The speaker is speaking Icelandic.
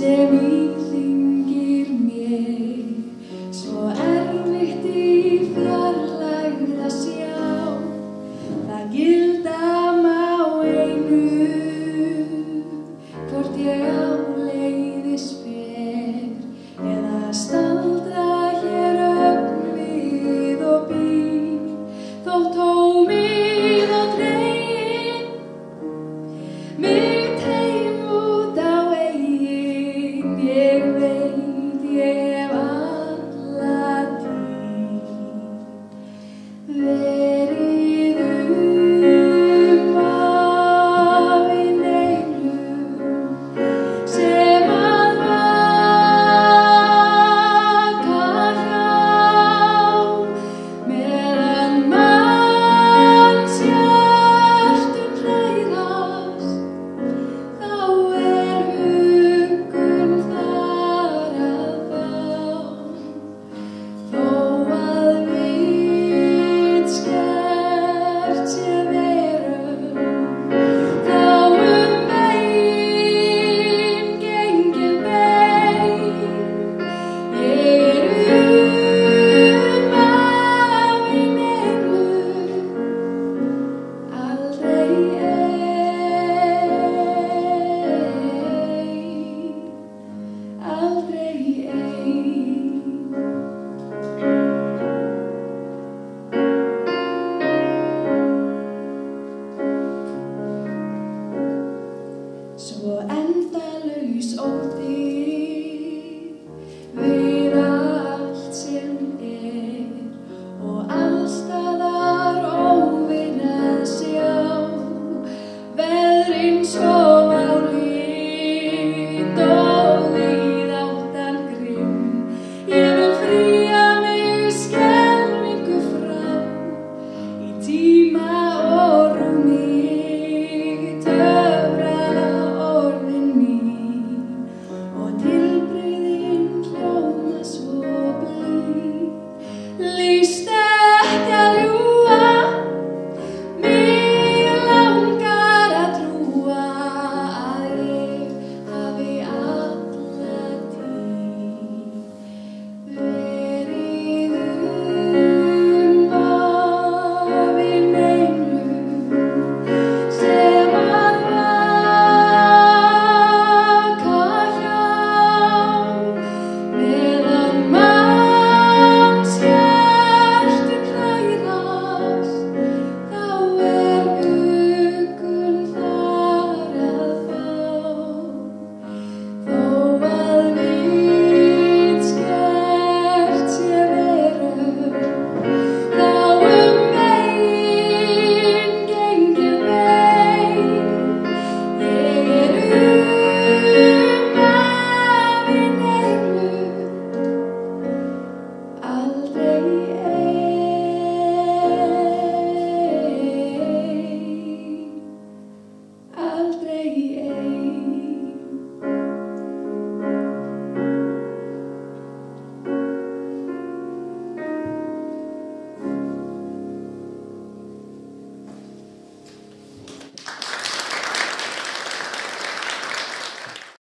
sem íþyngir mér, svo erfitt í fjarlægð að sjá. Það gilda má einu, hvort ég áleiðis fer, eða staldra hér ögn við og bíð, þótt tómið og dregin mig heim út á eigin. Ég veit ég hef alla tíð verið umvafin englum sem að vaka hjá, meðan manns hjörtun hrærast, þá huggun þar að fá. Þó að vitskert sé veröld, þá megin gengið bein. Ég umvafin englum, aldrei ein. Svo endalaus ótti